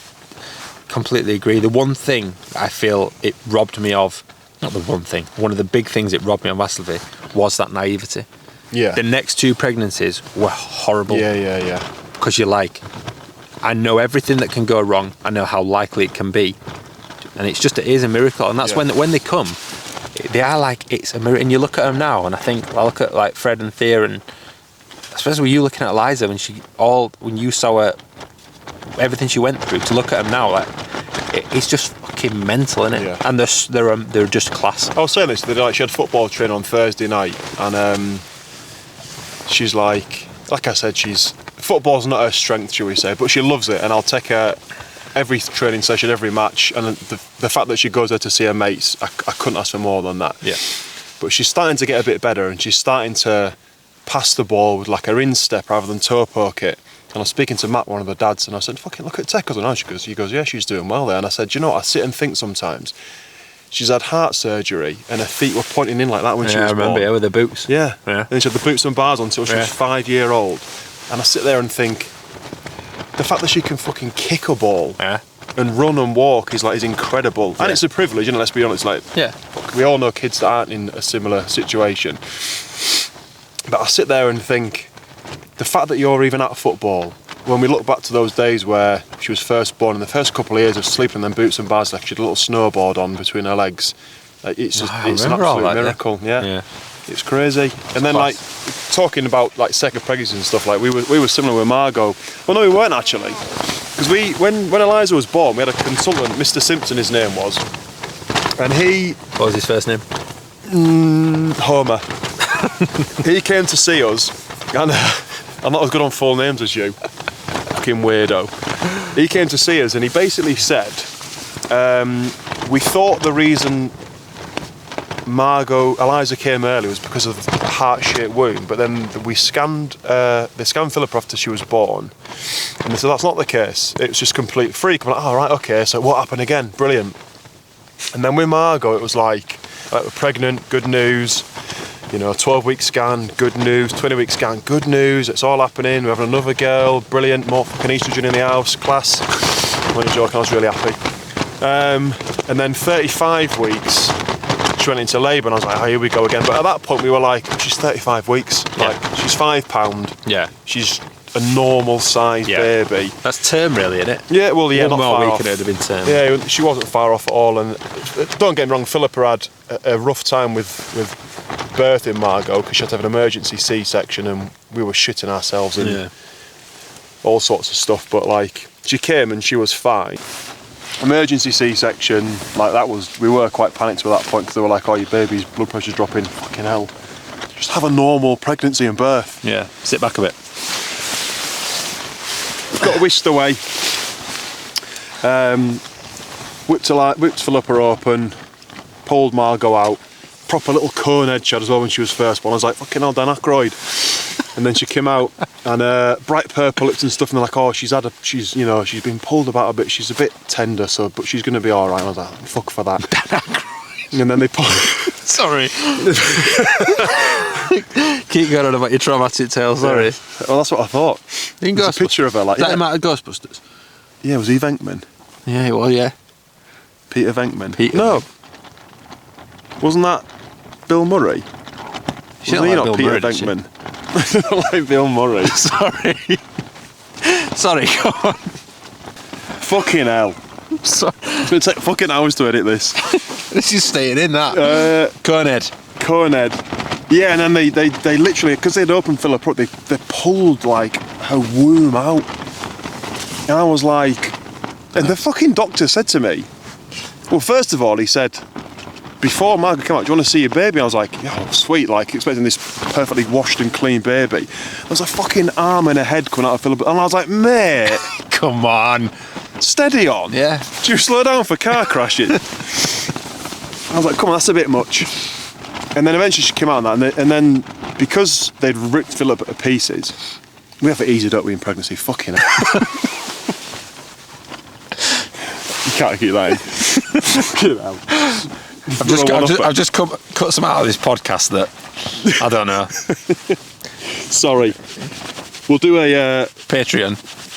completely agree. The one thing I feel it robbed me of, not the one thing, one of the big things it robbed me of massively was that naivety. Yeah. The next 2 pregnancies were horrible. Yeah. Because you're like, I know everything that can go wrong. I know how likely it can be. And it is a miracle. And that's when they come, they are like, it's a miracle. And you look at them now, and I look at like Fred and Thea, and especially when you looking at Eliza, when you saw her, everything she went through, to look at them now, like, it's just fucking mental, isn't it? Yeah. And they're just class. I was saying this, she had football training on Thursday night, and she's like I said, football's not her strength, shall we say, but she loves it, and I'll take her every training session, every match, and the fact that she goes there to see her mates, I couldn't ask for more than that. Yeah. But she's starting to get a bit better, and she's starting to pass the ball with like her instep rather than toe poke it. And I was speaking to Matt, one of the dads, and I said, fucking look at Tech. I don't know. He goes, yeah, she's doing well there. And I said, you know what, I sit and think sometimes, she's had heart surgery and her feet were pointing in like that when she was born. I remember, with the boots. Yeah. And she had the boots and bars on until she was 5 years old. And I sit there and think, the fact that she can fucking kick a ball and run and walk is incredible. Yeah. And it's a privilege, let's be honest. We all know kids that aren't in a similar situation. But I sit there and think, the fact that you're even at football, when we look back to those days where she was first born, in the first couple of years of sleeping in them boots and bars, like she had a little snowboard on between her legs, it's an absolute miracle. Yeah. It's crazy. And then talking about second pregnancy and stuff, we were similar with Margot. Well, no, we weren't actually, because when Eliza was born, we had a consultant, Mr. Simpson, his name was, and what was his first name? Homer. He came to see us, and I'm not as good on full names as you, fucking weirdo. He came to see us, and he basically said, we thought the reason Eliza came early was because of the heart-shaped womb, but then they scanned Philippa after she was born, and they said that's not the case. It was just complete freak. I'm like, oh, right, okay, so what happened again? Brilliant. And then with Margot, it was like we're pregnant, good news. 12-week scan, good news. 20-week scan, good news. It's all happening. We're having another girl, brilliant. More fucking estrogen in the house, class. I'm only joking, I was really happy. And then 35 weeks, she went into labour, and I was like, oh, here we go again. But at that point, we were like, she's 35 weeks. She's £5. Yeah. She's a normal sized baby. That's term, really, isn't it? Yeah, well, yeah, One not more far week off. and it would have been term. Yeah, she wasn't far off at all. And don't get me wrong, Philippa had a rough time with birthing Margot, because she had to have an emergency C-section, and we were shitting ourselves and all sorts of stuff. But she came and she was fine. Emergency C-section, we were quite panicked at that point, because they were like, oh, your baby's blood pressure's dropping. Fucking hell. Just have a normal pregnancy and birth. Yeah, sit back a bit. Got whisked away. whipped Philippa open, pulled Margot out. Proper little cone head she had as well when she was first born. I was like, fucking hell, Dan Aykroyd. And then she came out and bright purple lips and stuff, and they're like, oh, she's been pulled about a bit. She's a bit tender, but she's going to be all right. And I was like, fuck for that. Dan Aykroyd. And then they pulled. Sorry. Keep going on about your traumatic tale. Sorry. Yeah. Well, that's what I thought. There's a picture of her. Like, is that him out of Ghostbusters? Yeah, was he Venkman? Yeah, well, yeah. Peter Venkman. No. Wasn't that Bill Murray? She don't like Bill Peter Murray, Venkman. Like Bill Murray. Sorry, go on. Fucking hell. Sorry. It's going to take fucking hours to edit this. This is staying in, that. Conehead. Yeah, and then they literally, because they'd opened Philippa up, they pulled like her womb out. And I was like, and the fucking doctor said to me, well, first of all, he said, before Margaret came out, do you want to see your baby? I was like, oh, sweet, like expecting this perfectly washed and clean baby. There was a fucking arm and a head coming out of Philippa, and I was like, mate, come on, steady on. Yeah. Do you slow down for car crashes? I was like, come on, that's a bit much. And then eventually she came out on that, and then because they'd ripped Philippa to pieces, we have it easy, don't we, in pregnancy? Fucking hell. You can't keep that in. Fucking hell. I've just cut some out of this podcast that I don't know. Sorry. We'll do a Patreon.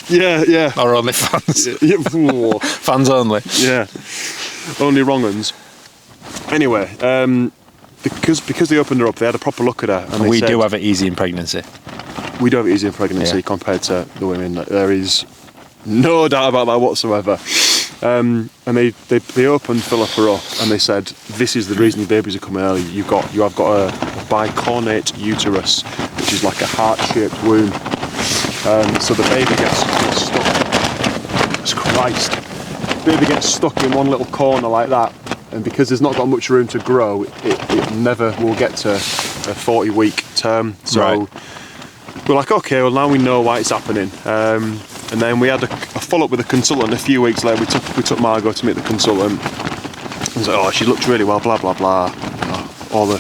Yeah. Or only fans. Yeah. Fans only. Yeah. Only wrong uns. Anyway, because they opened her up, they had a proper look at her, and we do have it easy in pregnancy. We do have it easy in pregnancy compared to the women. There is no doubt about that whatsoever. And they opened Philippa up and they said, this is the reason your babies are coming early. You have got a bicornate uterus, which is like a heart-shaped womb. So the baby gets stuck. Jesus Christ. The baby gets stuck in one little corner like that, and because there's not got much room to grow, it never will get to a 40-week term. So we're like, okay, well now we know why it's happening. And then we had a follow-up with a consultant a few weeks later. We took Margot to meet the consultant. He was like, oh, she looks really well, blah, blah, blah. All the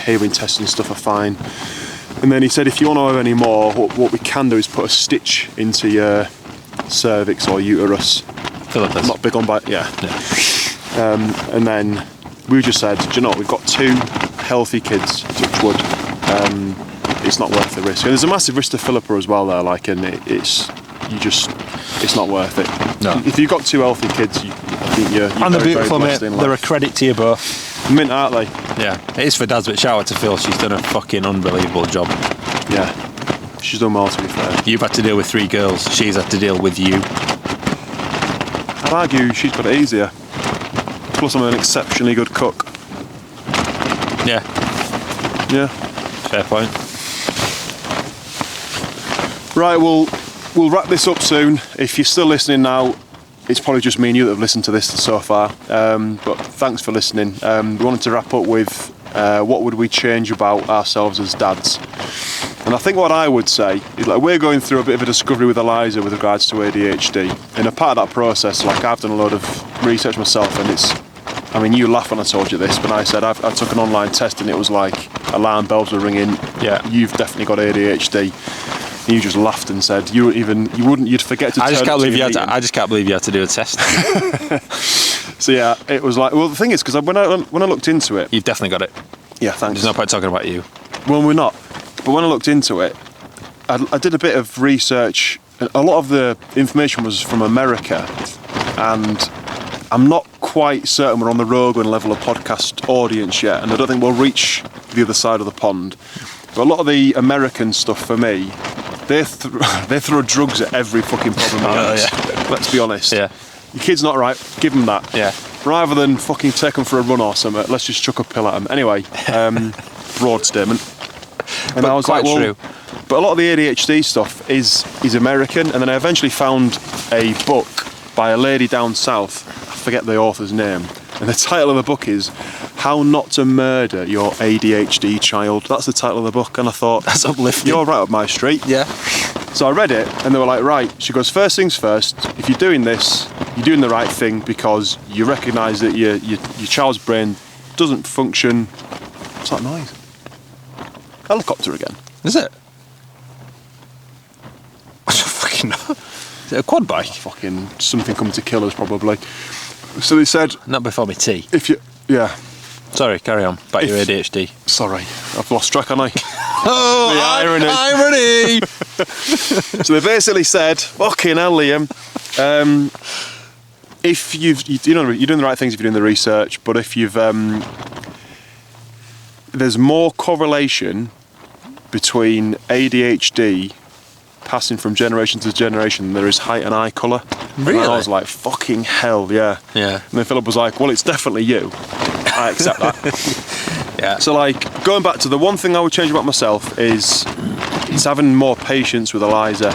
hearing tests and stuff are fine. And then he said, if you want to have any more, what we can do is put a stitch into your cervix or uterus. Philippa's. I'm not big on yeah. And then we just said, do you know what, we've got 2 healthy kids, touch wood. It's not worth the risk. And there's a massive risk to Philippa as well there, like, and it's not worth it. No. If you've got 2 healthy kids, I think you're and they're very, beautiful, very mate. in life. They're a credit to you both. Mint, aren't they? Yeah, it is for dads, but shout out to Phil. She's done a fucking unbelievable job. Yeah, she's done well, to be fair. You've had to deal with 3 girls. She's had to deal with you. I'd argue she's got it easier. Plus, I'm an exceptionally good cook. Yeah. Yeah. Fair point. Right, we'll wrap this up soon. If you're still listening now, it's probably just me and you that have listened to this so far. But thanks for listening. We wanted to wrap up with what would we change about ourselves as dads. And I think what I would say is, like, we're going through a bit of a discovery with Eliza with regards to ADHD. And a part of that process, like, I've done a load of research myself, and you laugh when I told you this, but I said I took an online test and it was like alarm bells were ringing. Yeah, you've definitely got ADHD. And you just laughed and said you'd forget to. I just can't believe you had to do a test. So yeah, it was like, well, the thing is, because when I looked into it, you've definitely got it. Yeah, thanks. There's no point talking about you. Well, we're not. But when I looked into it, I did a bit of research. A lot of the information was from America, and I'm not quite certain we're on the Rogan level of podcast audience yet, and I don't think we'll reach the other side of the pond. But a lot of the American stuff, for me, they throw drugs at every fucking problem. Yeah. Let's be honest. Yeah. Your kid's not right, give them that. Yeah. Rather than fucking take them for a run or something, let's just chuck a pill at them. Anyway, broad statement. And but I was quite like, well, true. But a lot of the ADHD stuff is American, and then I eventually found a book by a lady down south. I forget the author's name, and the title of the book is How Not to Murder Your ADHD Child. That's the title of the book, and I thought, that's uplifting. You're right up my street. Yeah. So I read it, and they were like, right. She goes, first things first, if you're doing this, you're doing the right thing because you recognise that your child's brain doesn't function. What's that noise? Helicopter again. Is it? I don't fucking know. Is it a quad bike? Oh, fucking something coming to kill us probably. So they said, Not before my tea. if you, yeah, Sorry, carry on. Back to your ADHD. sorry, I've lost track, haven't I? Oh, The irony. So they basically said, fucking hell, Liam, if you're doing the right things if you're doing the research, but if you've, there's more correlation between ADHD passing from generation to generation than there is height and eye colour. Really? And I was like, fucking hell, yeah. Yeah. And then Philip was like, well, it's definitely you. I accept that. Yeah. So, like, going back to the one thing I would change about myself is having more patience with Eliza.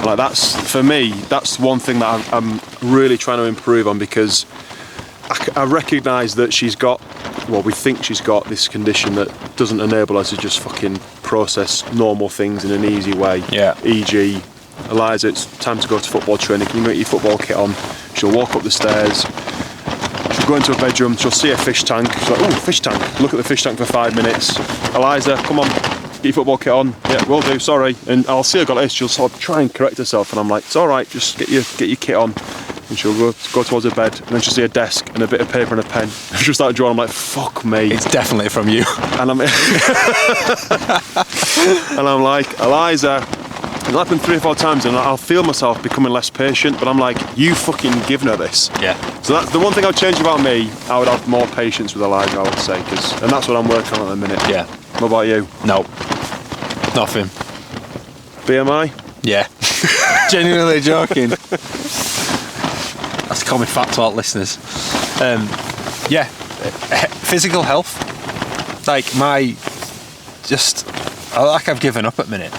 Like, that's, for me, that's one thing that I'm really trying to improve on, because I recognise that she's got, well, we think she's got this condition that doesn't enable her to just fucking process normal things in an easy way. Yeah. E.g., Eliza, it's time to go to football training. Can you get your football kit on? She'll walk up the stairs. She'll go into her bedroom. She'll see a fish tank. She's like, "Ooh, fish tank." Look at the fish tank for 5 minutes. Eliza, come on, get your football kit on. Yeah, will do. Sorry. And I'll see her got this. She'll sort of try and correct herself, and I'm like, "It's all right. Just get your kit on." And she'll go towards her bed, and then she'll see a desk and a bit of paper and a pen. She'll start drawing. I'm like, "Fuck me." It's definitely from you. And I'm and I'm like, Eliza, it'll happen 3 or 4 times and I'll feel myself becoming less patient, but I'm like, you fucking given her this. Yeah. So that's the one thing I'd change about me. I would have more patience with Eliza, I would say, and that's what I'm working on at the minute. Yeah. What about you? No. Nothing. BMI? Yeah. Genuinely joking. That's a common fact to our listeners. Yeah. Physical health. Like I've given up at the minute.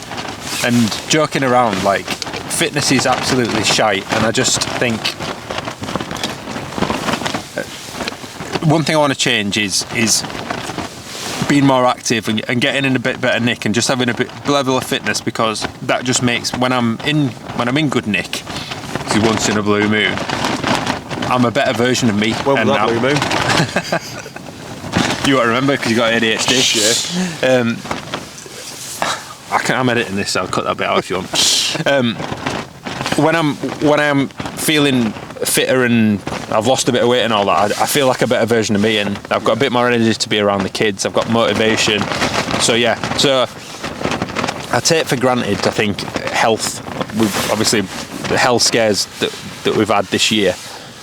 And joking around, like, fitness is absolutely shite, and I just think one thing I want to change is being more active and getting in a bit better nick and just having a bit level of fitness, because that just makes when I'm in good nick, because once in a blue moon, I'm a better version of me. When was that blue moon? You got to remember, because you got ADHD. Shit. I'm editing this, so I'll cut that bit out if you want. When I'm feeling fitter and I've lost a bit of weight and all that, I feel like a better version of me, and I've got a bit more energy to be around the kids. I've got motivation. So yeah, so I take for granted, I think, health. We've obviously the health scares that we've had this year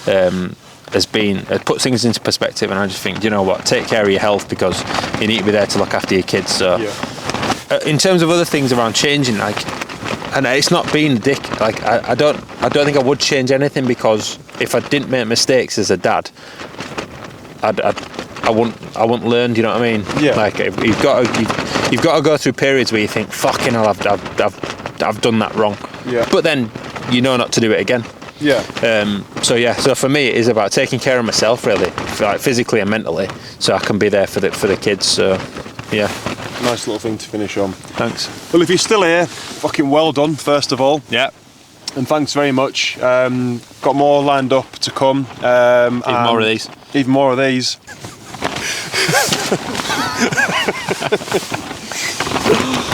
has put things into perspective, and I just think, you know what, take care of your health, because you need to be there to look after your kids. So. Yeah. In terms of other things around changing, like, and it's not being a dick, like, I don't think I would change anything, because if I didn't make mistakes as a dad, I wouldn't learn. Do you know what I mean? Yeah. Like, you've got to go through periods where you think, fucking hell, I've done that wrong. Yeah. But then you know not to do it again. Yeah. So for me, it is about taking care of myself, really, like physically and mentally, so I can be there for the kids. So yeah. Nice little thing to finish on. Thanks. Well, if you're still here, fucking well done, first of all. Yeah. And thanks very much. Got more lined up to come. Even more of these. Even more of these.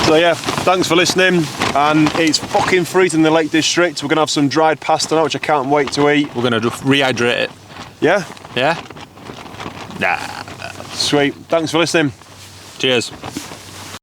So yeah, thanks for listening. And it's fucking freezing in the Lake District. We're going to have some dried pasta now, which I can't wait to eat. We're going to rehydrate it. Yeah? Yeah? Nah. Sweet. Thanks for listening. Cheers.